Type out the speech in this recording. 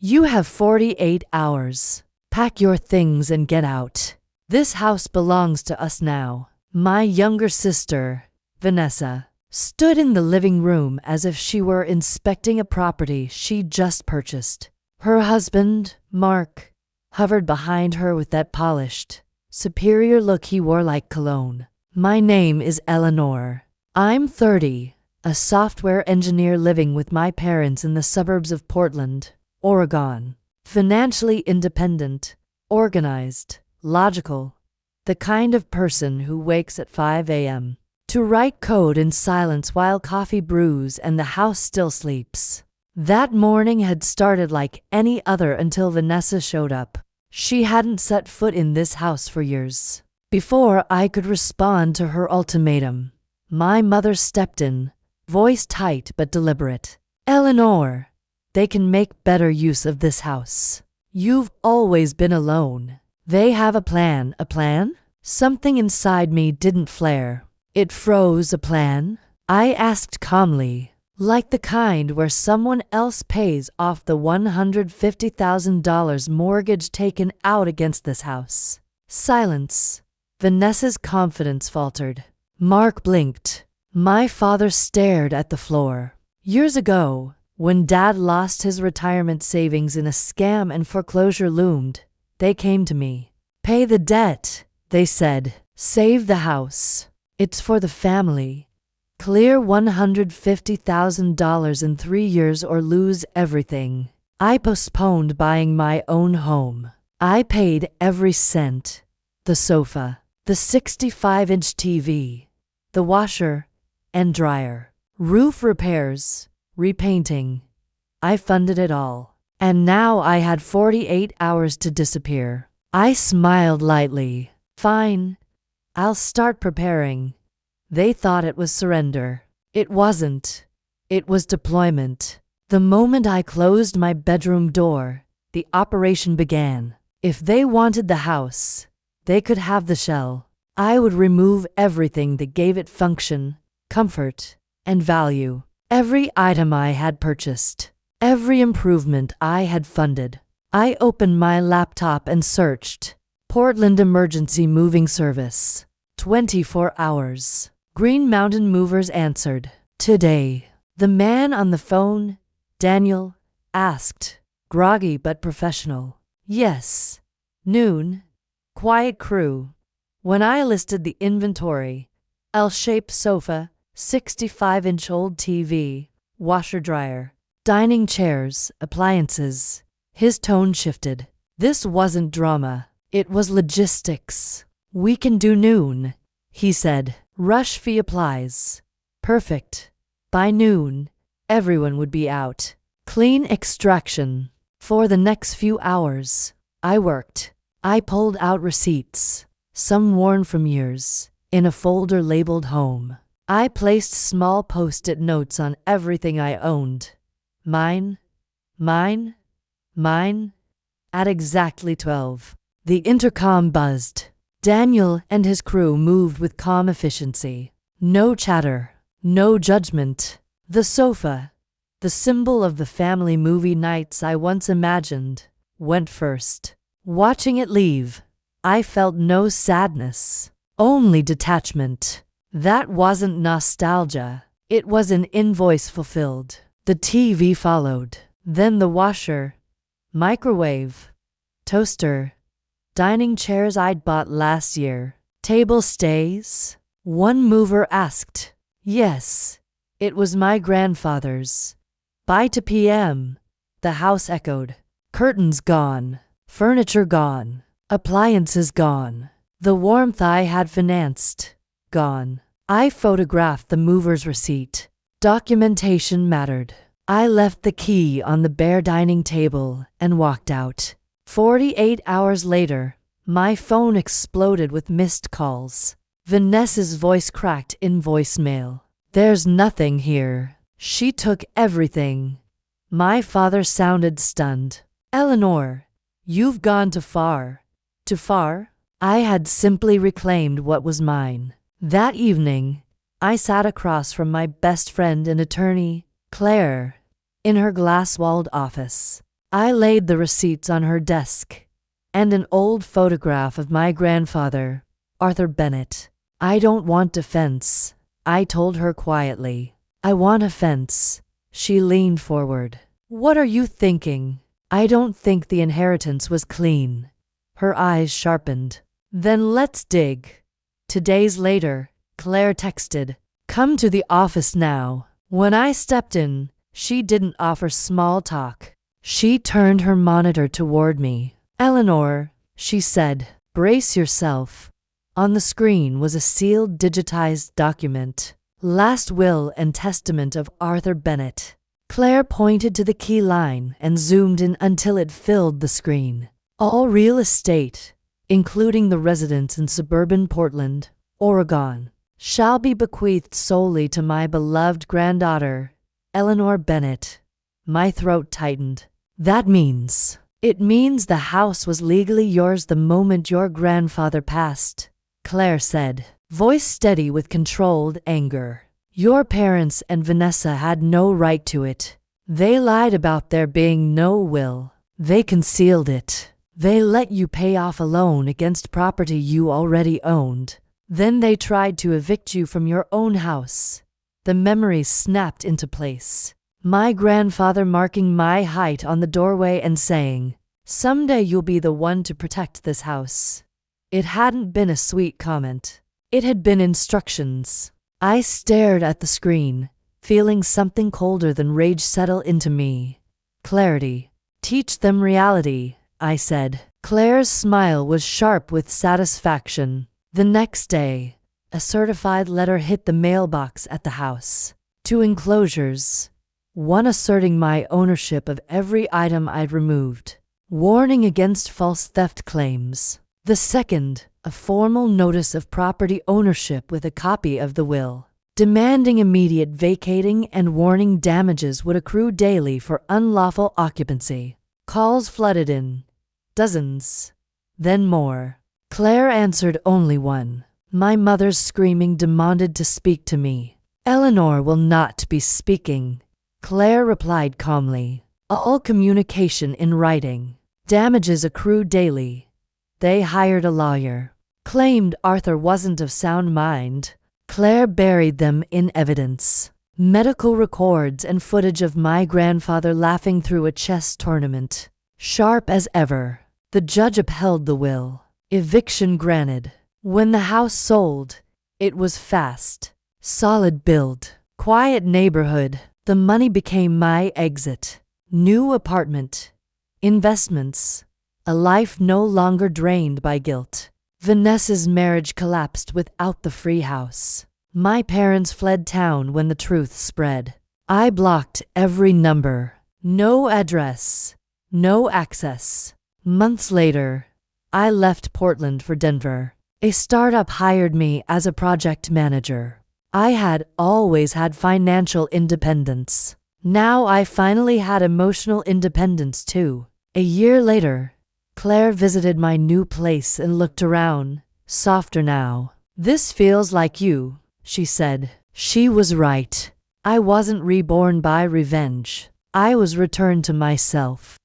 You have 48 hours. Pack your things and get out. This house belongs to us now. My younger sister, Vanessa, stood in the living room as if she were inspecting a property she'd just purchased. Her husband, Mark, hovered behind her with that polished, superior look he wore like cologne. My name is Eleanor. I'm 30, a software engineer living with my parents in the suburbs of Portland, Oregon. Financially independent, organized, logical, the kind of person who wakes at 5 a.m. to write code in silence while coffee brews and the house still sleeps. That morning had started like any other until Vanessa showed up. She hadn't set foot in this house for years. Before I could respond to her ultimatum, my mother stepped in, voice tight but deliberate. Eleanor, they can make better use of this house. You've always been alone. They have a plan. A plan? Something inside me didn't flare. It froze. A plan? I asked calmly, like the kind where someone else pays off the $150,000 mortgage taken out against this house. Silence. Vanessa's confidence faltered. Mark blinked. My father stared at the floor. Years ago, when Dad lost his retirement savings in a scam and foreclosure loomed, they came to me. Pay the debt, they said. Save the house. It's for the family. Clear $150,000 in 3 years or lose everything. I postponed buying my own home. I paid every cent. The sofa, the 65-inch TV, the washer and dryer, roof repairs, repainting. I funded it all. And now I had 48 hours to disappear. I smiled lightly. Fine. I'll start preparing. They thought it was surrender. It wasn't. It was deployment. The moment I closed my bedroom door, the operation began. If they wanted the house, they could have the shell. I would remove everything that gave it function, comfort, and value. Every item I had purchased, every improvement I had funded. I opened my laptop and searched. Portland Emergency Moving Service. 24 hours. Green Mountain Movers answered. Today. The man on the phone, Daniel, asked, groggy but professional. Yes. Noon. Quiet crew. When I listed the inventory, L-shaped sofa, 65-inch old TV, washer-dryer, dining chairs, appliances, his tone shifted. This wasn't drama. It was logistics. We can do noon, he said. Rush fee applies. Perfect. By noon, everyone would be out. Clean extraction. For the next few hours, I worked. I pulled out receipts, some worn from years, in a folder labeled home. I placed small post-it notes on everything I owned. Mine, mine, mine. At exactly 12, the intercom buzzed. Daniel and his crew moved with calm efficiency. No chatter, no judgment. The sofa, the symbol of the family movie nights I once imagined, went first. Watching it leave, I felt no sadness, only detachment. That wasn't nostalgia. It was an invoice fulfilled. The TV followed. Then the washer, microwave, toaster, dining chairs I'd bought last year. Table stays? One mover asked. Yes, it was my grandfather's. By 2 p.m., the house echoed. Curtains gone, furniture gone, appliances gone. The warmth I had financed, gone. I photographed the mover's receipt. Documentation mattered. I left the key on the bare dining table and walked out. 48 hours later, my phone exploded with missed calls. Vanessa's voice cracked in voicemail. There's nothing here. She took everything. My father sounded stunned. Eleanor, you've gone too far. Too far? I had simply reclaimed what was mine. That evening, I sat across from my best friend and attorney, Claire, in her glass-walled office. I laid the receipts on her desk and an old photograph of my grandfather, Arthur Bennett. I don't want defense, I told her quietly. I want offense. She leaned forward. What are you thinking? I don't think the inheritance was clean. Her eyes sharpened. Then let's dig. 2 days later, Claire texted, "Come to the office now." When I stepped in, she didn't offer small talk. She turned her monitor toward me. "Eleanor," she said, "brace yourself." On the screen was a sealed digitized document. Last will and testament of Arthur Bennett. Claire pointed to the key line and zoomed in until it filled the screen. All real estate, including the residence in suburban Portland, Oregon, shall be bequeathed solely to my beloved granddaughter, Eleanor Bennett. My throat tightened. It means the house was legally yours the moment your grandfather passed, Claire said, voice steady with controlled anger. Your parents and Vanessa had no right to it. They lied about there being no will. They concealed it. They let you pay off a loan against property you already owned. Then they tried to evict you from your own house. The memories snapped into place. My grandfather marking my height on the doorway and saying, "Someday you'll be the one to protect this house." It hadn't been a sweet comment. It had been instructions. I stared at the screen, feeling something colder than rage settle into me. Clarity. Teach them reality, I said. Claire's smile was sharp with satisfaction. The next day, a certified letter hit the mailbox at the house. 2 enclosures. One asserting my ownership of every item I'd removed, warning against false theft claims. The second, a formal notice of property ownership with a copy of the will, demanding immediate vacating and warning damages would accrue daily for unlawful occupancy. Calls flooded in. Dozens. Then more. Claire answered only one. My mother's screaming demanded to speak to me. Eleanor will not be speaking, Claire replied calmly. All communication in writing. Damages accrue daily. They hired a lawyer. Claimed Arthur wasn't of sound mind. Claire buried them in evidence. Medical records and footage of my grandfather laughing through a chess tournament. Sharp as ever. The judge upheld the will. Eviction granted. When the house sold, it was fast. Solid build. Quiet neighborhood. The money became my exit. New apartment. Investments. A life no longer drained by guilt. Vanessa's marriage collapsed without the free house. My parents fled town when the truth spread. I blocked every number. No address. No access. Months later, I left Portland for Denver. A startup hired me as a project manager. I had always had financial independence. Now I finally had emotional independence too. A year later, Claire visited my new place and looked around, softer now. This feels like you, she said. She was right. I wasn't reborn by revenge. I was returned to myself.